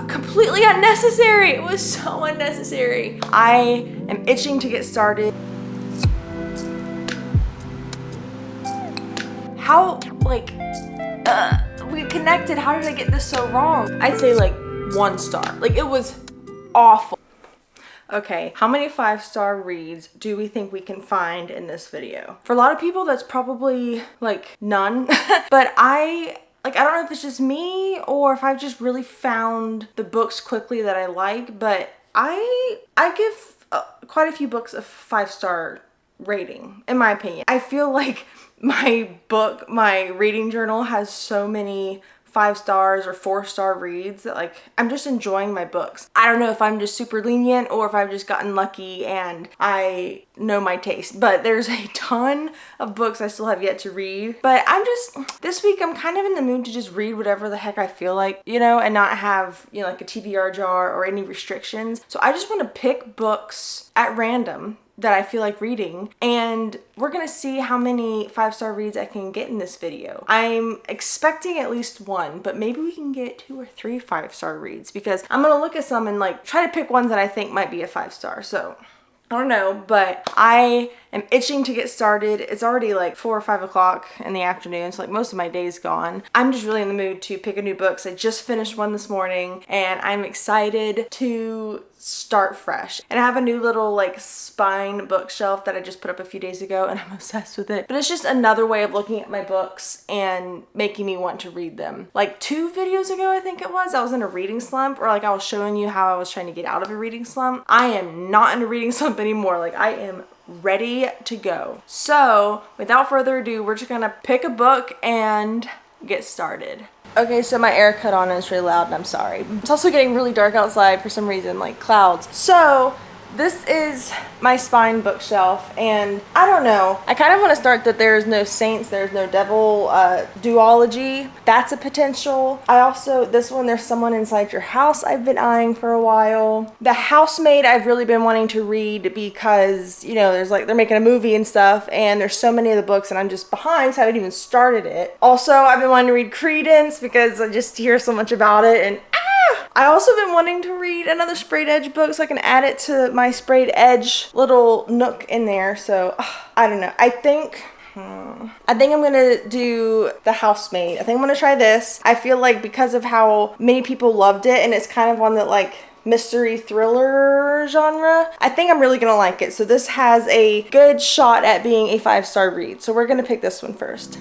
completely unnecessary. It was so unnecessary. I am itching to get started. How, like, we connected. How did I get this so wrong? I'd say like 1 star. Like, it was awful. Okay, how many 5-star reads do we think we can find in this video? For a lot of people, that's probably like none. But I don't know if it's just me or if I've just really found the books quickly that I like, but I give quite a few books a 5-star rating, in my opinion. I feel like my reading journal has so many 5 stars or 4-star reads that, like, I'm just enjoying my books. I don't know if I'm just super lenient or if I've just gotten lucky and I know my taste, but there's a ton of books I still have yet to read. But this week I'm kind of in the mood to just read whatever the heck I feel like, you know, and not have, you know, like a TBR jar or any restrictions. So I just want to pick books at random that I feel like reading, and we're gonna see how many 5-star reads I can get in this video. I'm expecting at least 1, but maybe we can get 2 or 3 5-star reads, because I'm gonna look at some and like try to pick ones that I think might be a 5-star. So I don't know, but I am itching to get started. It's already like 4 or 5 o'clock in the afternoon, so like most of my day's gone. I'm just really in the mood to pick a new book. So I just finished one this morning and I'm excited to start fresh. And I have a new little like spine bookshelf that I just put up a few days ago and I'm obsessed with it. But it's just another way of looking at my books and making me want to read them. Like 2 videos ago, I think it was, I was in a reading slump, or like I was showing you how I was trying to get out of a reading slump. I am not in a reading slump anymore. Like, I am ready to go. So without further ado, we're just gonna pick a book and get started. Okay, so my air cut on and it's really loud and I'm sorry. It's also getting really dark outside for some reason, like clouds. So this is my spine bookshelf, and I don't know. I kind of want to start that there's no saints, there's no devil duology. That's a potential. This one, There's Someone Inside Your House, I've been eyeing for a while. The Housemaid I've really been wanting to read because, you know, there's like, they're making a movie and stuff, and there's so many of the books and I'm just behind, so I haven't even started it. Also, I've been wanting to read Credence because I just hear so much about it, and I also been wanting to read another sprayed edge book so I can add it to my sprayed edge little nook in there. So I don't know. I think I'm gonna do The Housemaid. I think I'm gonna try this. I feel like because of how many people loved it, and it's kind of on the like mystery thriller genre, I think I'm really gonna like it. So this has a good shot at being a 5-star read. So we're gonna pick this one first.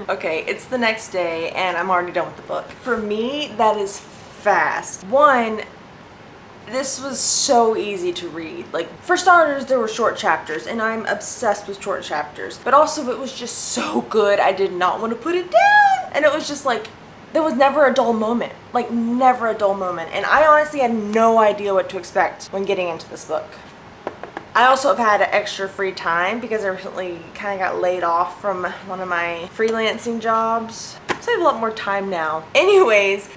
Okay, it's the next day and I'm already done with the book. For me, that is fast. One, this was so easy to read. Like, for starters, there were short chapters and I'm obsessed with short chapters, but also it was just so good I did not want to put it down. And it was just like, there was never a dull moment, like never a dull moment. And I honestly had no idea what to expect when getting into this book. I also have had extra free time because I recently kind of got laid off from one of my freelancing jobs. So I have a lot more time now. Anyways,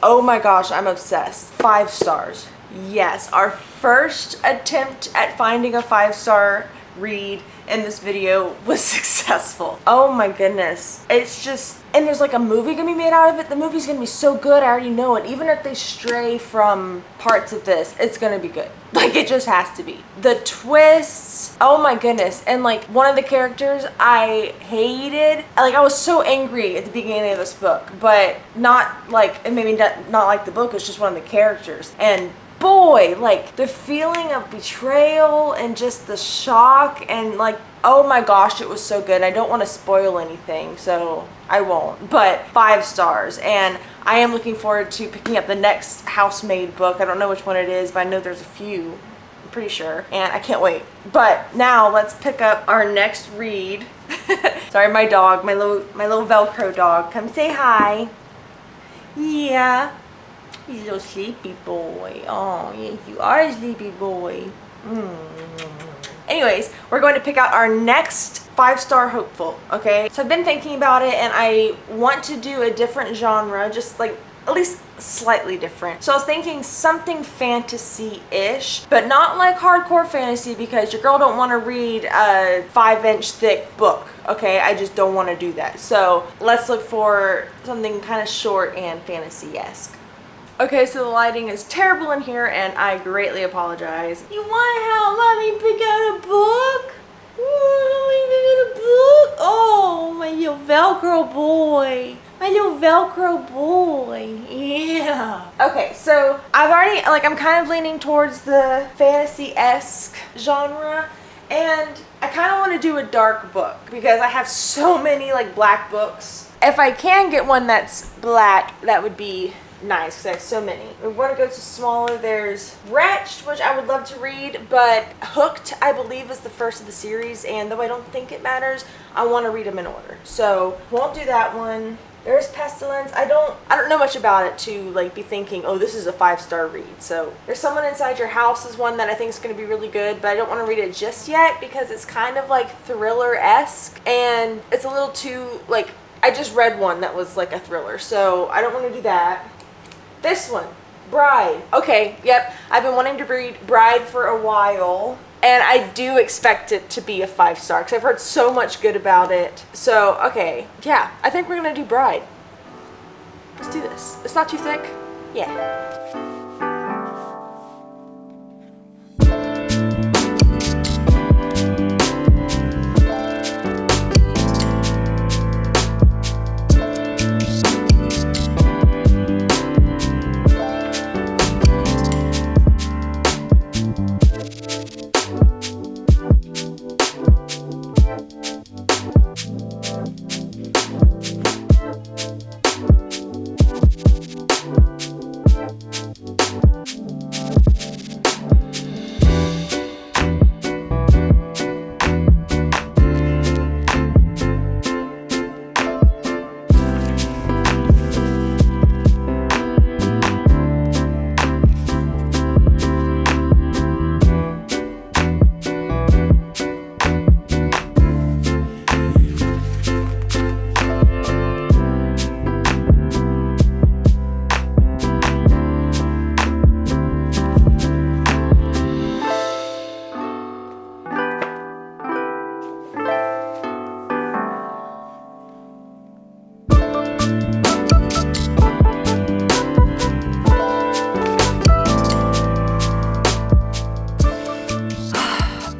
oh my gosh, I'm obsessed. 5 stars. Yes, our first attempt at finding a 5-star read in this video was successful. Oh my goodness. It's just, and there's like a movie gonna be made out of it. The movie's gonna be so good, I already know it. Even if they stray from parts of this, it's gonna be good. Like, it just has to be. The twists, oh my goodness. And like, one of the characters I hated, like, I was so angry at the beginning of this book, but not like, it made me not like the book, it's just one of the characters. And boy, like the feeling of betrayal and just the shock and like, oh my gosh, it was so good. I don't want to spoil anything, so I won't, but 5 stars. And I am looking forward to picking up the next housemaid book. I don't know which one it is, but I know there's a few, I'm pretty sure, and I can't wait. But now let's pick up our next read. Sorry, my dog, my little Velcro dog. Come say hi. Yeah. He's a little sleepy boy. Oh, yes, you are a sleepy boy. Anyways, we're going to pick out our next 5-star hopeful, okay? So I've been thinking about it and I want to do a different genre, just like at least slightly different. So I was thinking something fantasy-ish, but not like hardcore fantasy because your girl don't want to read a 5-inch thick book, okay? I just don't want to do that. So let's look for something kind of short and fantasy-esque. Okay, so the lighting is terrible in here and I greatly apologize. You want help? Let me pick out a book? Let me pick out a book? Oh, my little Velcro boy. My little Velcro boy. Yeah. Okay, so I've already, like, I'm kind of leaning towards the fantasy-esque genre. And I kind of want to do a dark book because I have so many, like, black books. If I can get one that's black, that would be nice because I have so many. We want to go to smaller. There's Wretched, which I would love to read, but Hooked, I believe, is the first of the series, and though I don't think it matters, I want to read them in order. So won't do that one. There's Pestilence. I don't know much about it to like be thinking, oh, this is a 5-star read. So there's Someone Inside Your House is one that I think is going to be really good, but I don't want to read it just yet because it's kind of like thriller-esque and it's a little too like, I just read one that was like a thriller, so I don't want to do that. This one, Bride. Okay, yep. I've been wanting to read Bride for a while, and I do expect it to be a 5-star because I've heard so much good about it. So, okay, yeah, I think we're gonna do Bride. Let's do this. It's not too thick. Yeah.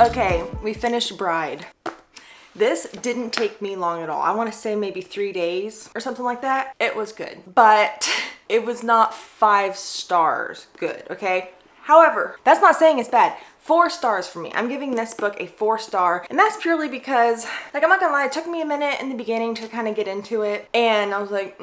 Okay, we finished Bride. This didn't take me long at all. I want to say maybe 3 days or something like that. It was good, but it was not 5 stars good, okay? However, that's not saying it's bad. 4 stars for me. I'm giving this book a 4-star, and that's purely because, like, I'm not gonna lie, it took me a minute in the beginning to kind of get into it, and I was like,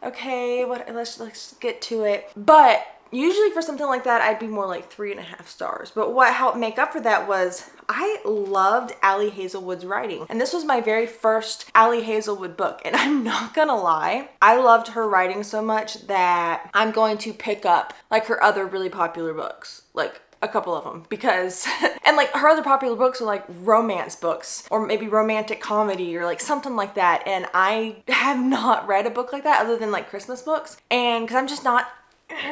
okay, let's get to it. But usually for something like that, I'd be more like 3.5 stars. But what helped make up for that was I loved Ali Hazelwood's writing. And this was my very first Ali Hazelwood book. And I'm not gonna lie, I loved her writing so much that I'm going to pick up like her other really popular books. Like a couple of them because, and like her other popular books are like romance books or maybe romantic comedy or like something like that. And I have not read a book like that other than like Christmas books. And because I'm just not,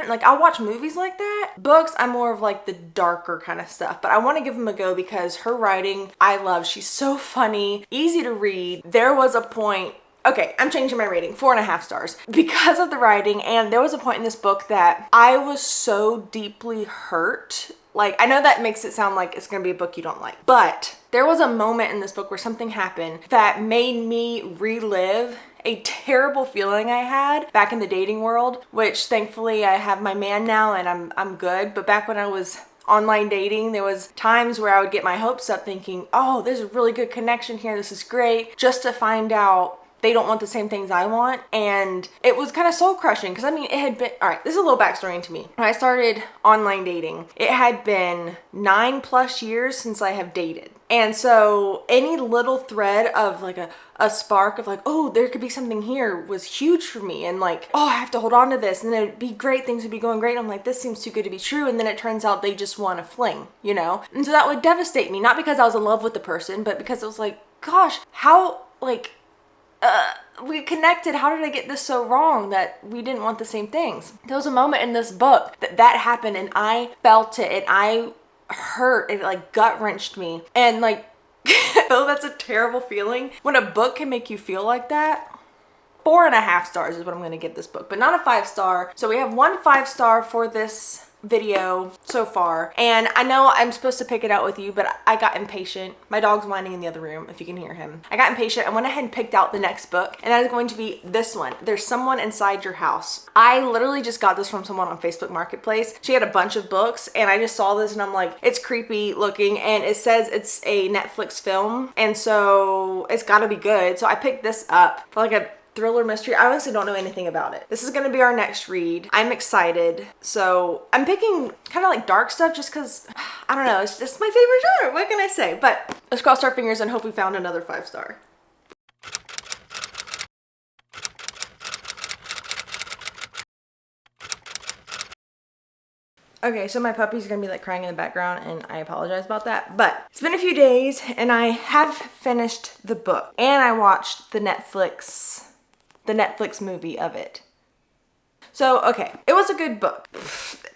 like, I'll watch movies like that. Books, I'm more of like the darker kind of stuff, but I want to give them a go because her writing, I love. She's so funny, easy to read. There was a point, okay, I'm changing my rating, 4.5 stars because of the writing. And there was a point in this book that I was so deeply hurt. Like, I know that makes it sound like it's gonna be a book you don't like, but there was a moment in this book where something happened that made me relive a terrible feeling I had back in the dating world, which thankfully I have my man now and I'm good. But back when I was online dating, there was times where I would get my hopes up thinking, oh, there's a really good connection here, this is great, just to find out they don't want the same things I want. And it was kind of soul crushing because I mean, it had been, all right, this is a little backstory into me. When I started online dating, it had been 9+ years since I have dated. And so any little thread of like a spark of like, oh, there could be something here was huge for me. And like, oh, I have to hold on to this and then it'd be great. Things would be going great. And I'm like, this seems too good to be true. And then it turns out they just want to fling, you know? And so that would devastate me. Not because I was in love with the person, but because it was like, gosh, how like, we connected. How did I get this so wrong that we didn't want the same things? There was a moment in this book that happened and I felt it and I hurt. It like gut wrenched me. And like, oh, that's a terrible feeling. When a book can make you feel like that. 4.5 stars is what I'm going to give this book, but not a 5-star. So we have 1 5-star for this video so far. And I know I'm supposed to pick it out with you, but I got impatient. My dog's whining in the other room, if you can hear him. I got impatient. I went ahead and picked out the next book, and that is going to be this one. There's Someone Inside Your House. I literally just got this from someone on Facebook Marketplace. She had a bunch of books, and I just saw this, and I'm like, it's creepy looking, and it says it's a Netflix film, and so it's gotta be good. So I picked this up for like a thriller mystery. I honestly don't know anything about it. This is going to be our next read. I'm excited. So I'm picking kind of like dark stuff just because, I don't know, it's just my favorite genre. What can I say? But let's cross our fingers and hope we found another 5-star. Okay, so my puppy's gonna be like crying in the background and I apologize about that. But it's been a few days and I have finished the book and I watched the Netflix movie of it. So, okay, it was a good book.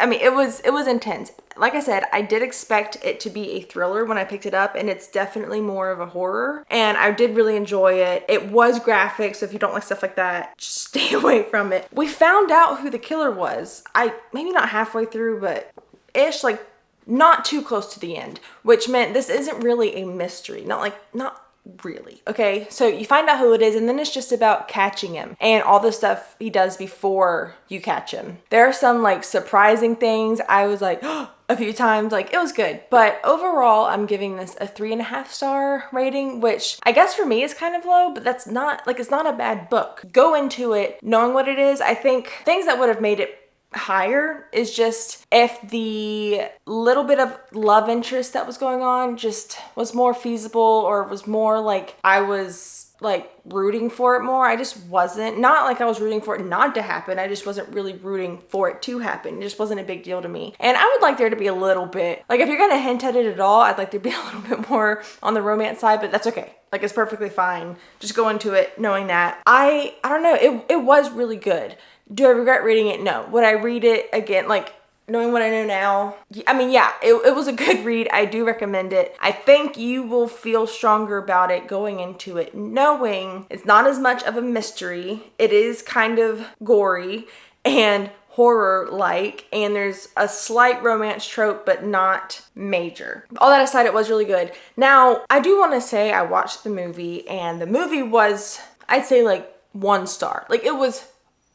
I mean, it was intense. Like I said, I did expect it to be a thriller when I picked it up, and it's definitely more of a horror. And I did really enjoy it. It was graphic, so if you don't like stuff like that, just stay away from it. We found out who the killer was. Maybe not halfway through, but ish, like not too close to the end, which meant this isn't really a mystery. Not really. Okay, so you find out who it is and then it's just about catching him and all the stuff he does before you catch him. There are some like surprising things. I was like a few times, like it was good. But overall, I'm giving this a 3.5-star rating, which I guess for me is kind of low, but that's not like, it's not a bad book. Go into it knowing what it is. I think things that would have made it higher is just if the little bit of love interest that was going on just was more feasible or was more like I was like rooting for it more. I just wasn't. Not like I was rooting for it not to happen. I just wasn't really rooting for it to happen. It just wasn't a big deal to me. And I would like there to be a little bit, like if you're gonna hint at it at all, I'd like there to be a little bit more on the romance side, but that's okay. Like it's perfectly fine. Just go into it knowing that. I don't know, it was really good. Do I regret reading it? No. Would I read it again? Like knowing what I know now? I mean, yeah, it was a good read. I do recommend it. I think you will feel stronger about it going into it, knowing it's not as much of a mystery. It is kind of gory and horror-like, and there's a slight romance trope, but not major. All that aside, it was really good. Now, I do want to say I watched the movie, and the movie was, I'd say like 1 star. Like it was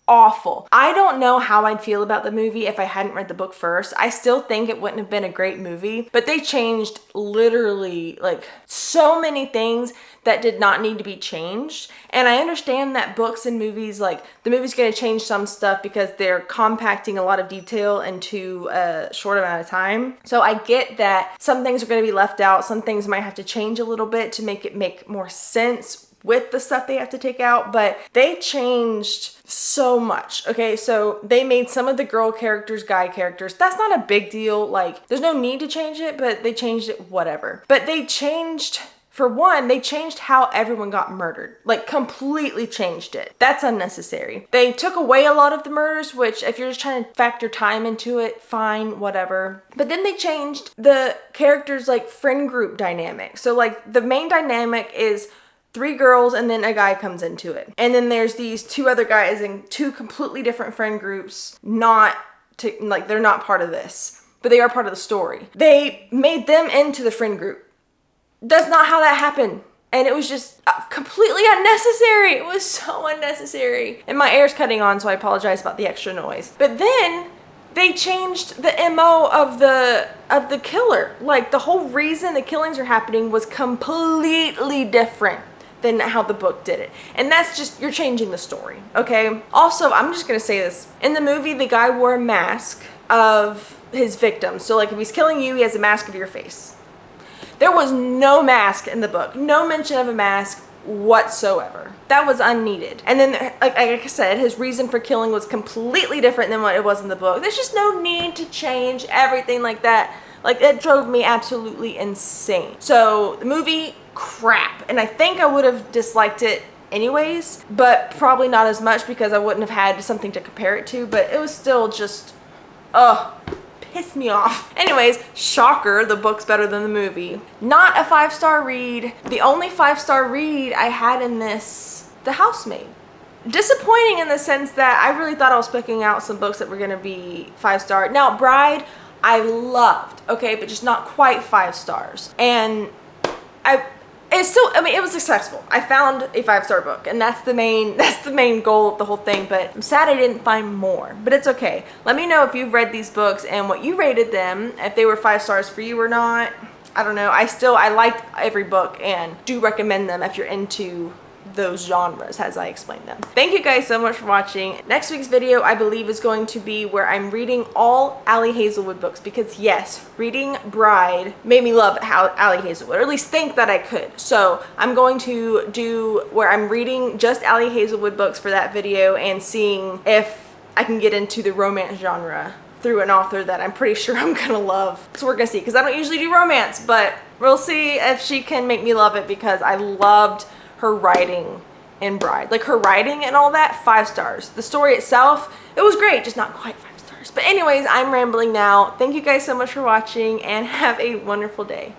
awful. I don't know how I'd feel about the movie if I hadn't read the book first. I still think it wouldn't have been a great movie, but they changed literally like so many things that did not need to be changed. And I understand that books and movies, like the movie's going to change some stuff because they're compacting a lot of detail into a short amount of time. So I get that some things are going to be left out. Some things might have to change a little bit to make it make more sense with the stuff they have to take out, but they changed so much. Okay, so they made some of the girl characters guy characters. That's not a big deal. Like there's no need to change it, but they changed it, whatever. But they changed, for one, they changed how everyone got murdered. Like completely changed it. That's unnecessary. They took away a lot of the murders, which if you're just trying to factor time into it, fine, whatever. But then they changed the characters' like friend group dynamic. So like the main dynamic is 3 girls and then a guy comes into it. And then there's these 2 other guys in 2 completely different friend groups, they're not part of this, but they are part of the story. They made them into the friend group. That's not how that happened. And it was just completely unnecessary. It was so unnecessary. And my air's cutting on, so I apologize about the extra noise. But then they changed the MO of the killer. Like, the whole reason the killings are happening was completely different than how the book did it. And that's just, you're changing the story, okay? Also, I'm just gonna say this. In the movie, the guy wore a mask of his victim. So like if he's killing you, he has a mask of your face. There was no mask in the book. No mention of a mask whatsoever. That was unneeded. And then, like I said, his reason for killing was completely different than what it was in the book. There's just no need to change everything like that. Like, it drove me absolutely insane. So the movie, crap. And I think I would have disliked it anyways, but probably not as much because I wouldn't have had something to compare it to, but it was still just, pissed me off. Anyways, shocker, the book's better than the movie. Not a 5-star read. The only 5-star read I had in this, The Housemaid. Disappointing in the sense that I really thought I was picking out some books that were gonna be 5-star. Now, Bride, I loved, okay, but just not quite 5 stars. And it was successful. I found a 5-star book, and that's the main goal of the whole thing, but I'm sad I didn't find more, but it's okay. Let me know if you've read these books and what you rated them, if they were 5 stars for you or not. I don't know. I liked every book and do recommend them if you're into those genres as I explained them. Thank you guys so much for watching. Next week's video, I believe, is going to be where I'm reading all Ali Hazelwood books, because yes, reading Bride made me love Ali Hazelwood, or at least think that I could. So I'm going to do where I'm reading just Ali Hazelwood books for that video and seeing if I can get into the romance genre through an author that I'm pretty sure I'm gonna love. So we're gonna see, because I don't usually do romance, but we'll see if she can make me love it, because I loved her writing in Bride. Like, her writing and all that, 5 stars. The story itself, it was great, just not quite 5 stars. But anyways, I'm rambling now. Thank you guys so much for watching, and have a wonderful day.